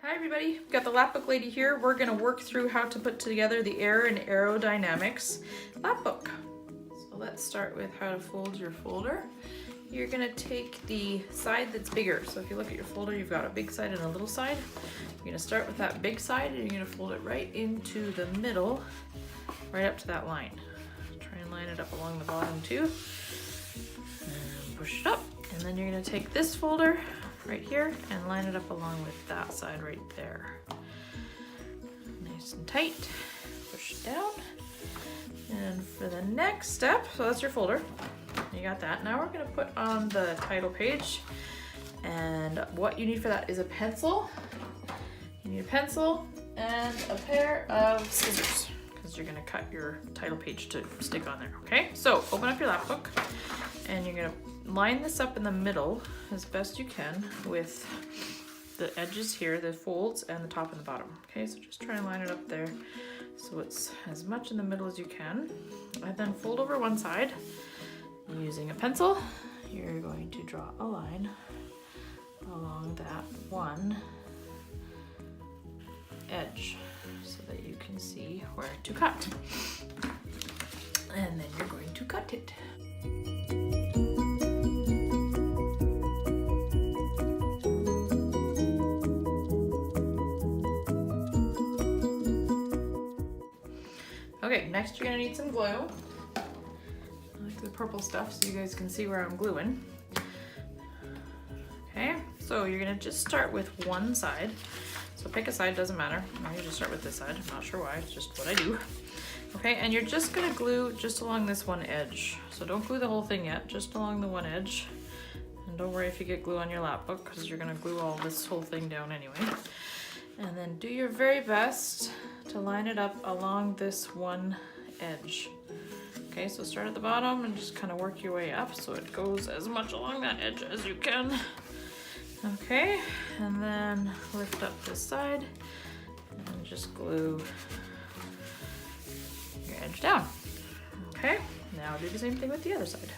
Hi everybody, we've got the Lapbook lady here. We're going to work through how to put together the Air and Aerodynamics Lapbook. So let's start with how to fold your folder. You're going to take the side that's bigger. So if you look at your folder, you've got a big side and a little side. You're going to start with that big side and you're going to fold it right into the middle, right up to that line. Try and line it up along the bottom too. And push it up. And then you're going to take this folder right here and line it up along with that side right there. Nice and tight. Push it down. And for the next step, so that's your folder. You got that. Now we're going to put on the title page. And what you need for that is a pencil. You need a pencil and a pair of scissors because you're going to cut your title page to stick on there. Okay, so open up your Lapbook and you're going to line this up in the middle as best you can with the edges here, the folds, and the top and the bottom. Okay, so just try and line it up there so it's as much in the middle as you can. And then fold over one side. Using a pencil, you're going to draw a line along that one edge so that you can see where to cut. And then you're going to cut it. Okay, next you're gonna need some glue. I like the purple stuff so you guys can see where I'm gluing. Okay, so you're gonna just start with one side. So pick a side, doesn't matter. I usually start with this side, I'm not sure why, it's just what I do. Okay, and you're just gonna glue just along this one edge. So don't glue the whole thing yet, just along the one edge. And don't worry if you get glue on your Lapbook because you're gonna glue all this whole thing down anyway. And then do your very best to line it up along this one edge. Okay, so start at the bottom and just kind of work your way up so it goes as much along that edge as you can. Okay, and then lift up this side and just glue your edge down. Okay, now do the same thing with the other side.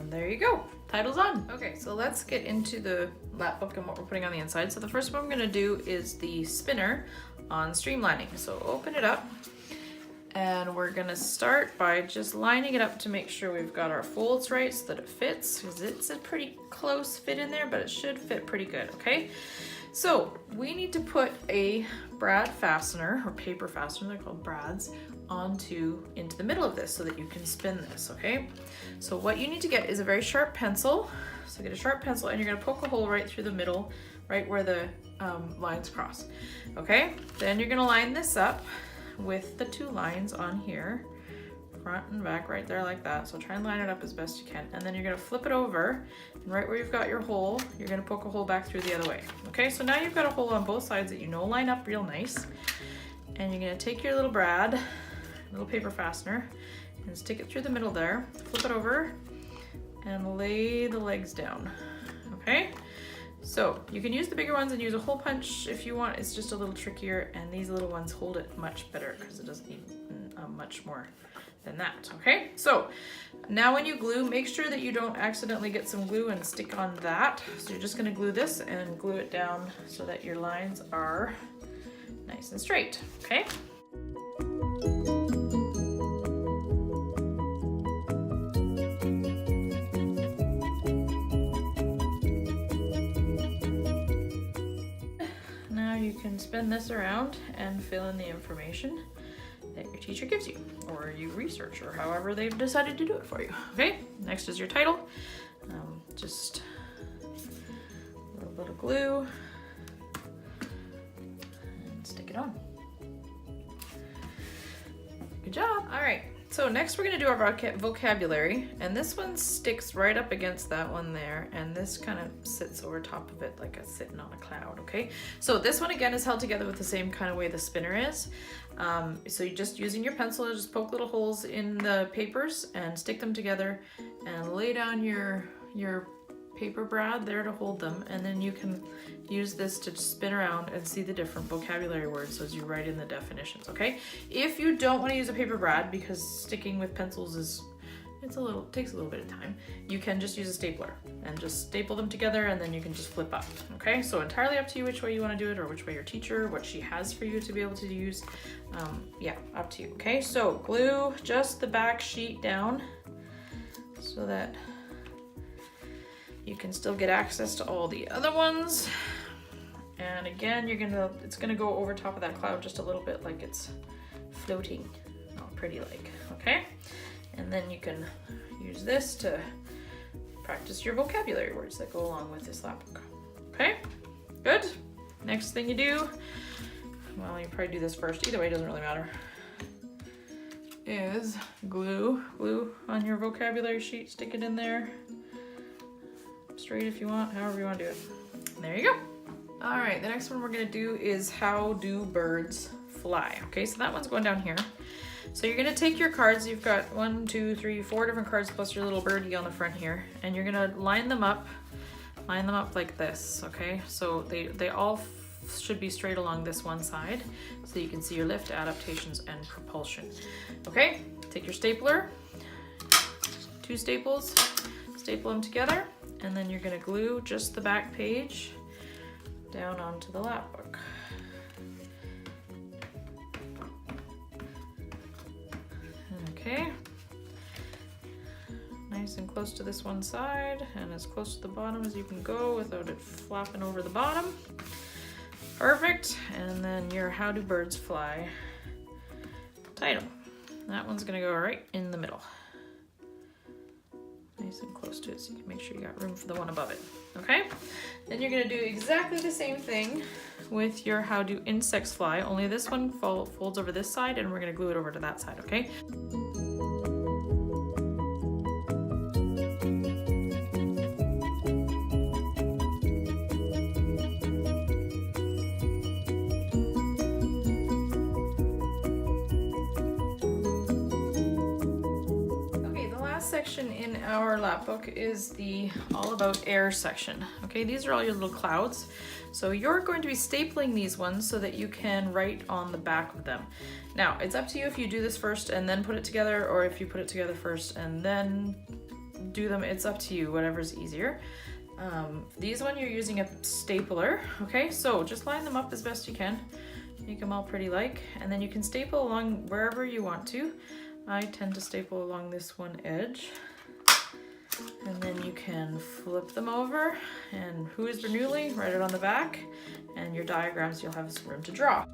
There you go, title's on. Okay, so let's get into the Lapbook and what we're putting on the inside. So the first one I'm gonna do is the spinner on streamlining. So open it up and we're gonna start by just lining it up to make sure we've got our folds right so that it fits, because it's a pretty close fit in there, but it should fit pretty good, okay? So we need to put a brad fastener, or paper fastener, they're called brads, into the middle of this so that you can spin this, okay? So what you need to get is a very sharp pencil. So get a sharp pencil and you're gonna poke a hole right through the middle, right where the lines cross, okay? Then you're gonna line this up with the two lines on here, front and back right there like that. So try and line it up as best you can. And then you're gonna flip it over and right where you've got your hole, you're gonna poke a hole back through the other way. Okay, so now you've got a hole on both sides that you know line up real nice. And you're gonna take your little brad, little paper fastener, and stick it through the middle there, flip it over, and lay the legs down, okay? So you can use the bigger ones and use a hole punch if you want. It's just a little trickier, and these little ones hold it much better because it doesn't need much more than that, okay? So now when you glue, make sure that you don't accidentally get some glue and stick on that. So you're just gonna glue this and glue it down so that your lines are nice and straight, okay? Now you can spin this around and fill in the information that your teacher gives you, or you research, or however they've decided to do it for you. Okay, next is your title. Just a little bit of glue and stick it on. Good job. All right, so next we're gonna do our vocabulary, and this one sticks right up against that one there, and this kind of sits over top of it like it's sitting on a cloud, okay? So this one again is held together with the same kind of way the spinner is. So you're just using your pencil to just poke little holes in the papers and stick them together and lay down your paper brad there to hold them, and then you can use this to spin around and see the different vocabulary words as you write in the definitions, okay? If you don't want to use a paper brad because sticking with pencils takes a little bit of time, you can just use a stapler and just staple them together, and then you can just flip up, okay? So entirely up to you which way you want to do it, or which way your teacher, what she has for you to be able to use. Yeah, up to you, okay? So glue just the back sheet down so that you can still get access to all the other ones. And again, it's gonna go over top of that cloud just a little bit, like it's floating, all pretty like, okay? And then you can use this to practice your vocabulary words that go along with this lapbook. Okay, good. Next thing you do, well, you probably do this first, either way, it doesn't really matter, is glue on your vocabulary sheet, stick it in there. Straight if you want, however you want to do it. There you go. All right, the next one we're gonna do is how do birds fly? Okay, so that one's going down here. So you're gonna take your cards, you've got 1, 2, 3, 4 different cards plus your little birdie on the front here, and you're gonna line them up like this, okay? So they all should be straight along this one side, so you can see your lift, adaptations, and propulsion. Okay, take your stapler, 2 staples, staple them together, and then you're gonna glue just the back page down onto the lapbook. Okay, nice and close to this one side, and as close to the bottom as you can go without it flapping over the bottom. Perfect, and then your How Do Birds Fly title. That one's gonna go right in the middle. Nice and close to it so you can make sure you got room for the one above it, okay? Then you're gonna do exactly the same thing with your How Do Insects Fly, only this one folds over this side, and we're gonna glue it over to that side, okay? Section in our lapbook is the all about air section. Okay, these are all your little clouds. So you're going to be stapling these ones so that you can write on the back of them. Now, it's up to you if you do this first and then put it together, or if you put it together first and then do them. It's up to you, whatever's easier. These one you're using a stapler, okay? So just line them up as best you can. Make them all pretty like, and then you can staple along wherever you want to. I tend to staple along this one edge, and then you can flip them over, and who is Bernoulli, write it on the back, and your diagrams you'll have some room to draw.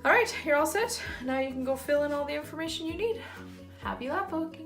All right, you're all set. Now you can go fill in all the information you need. Happy lap booking.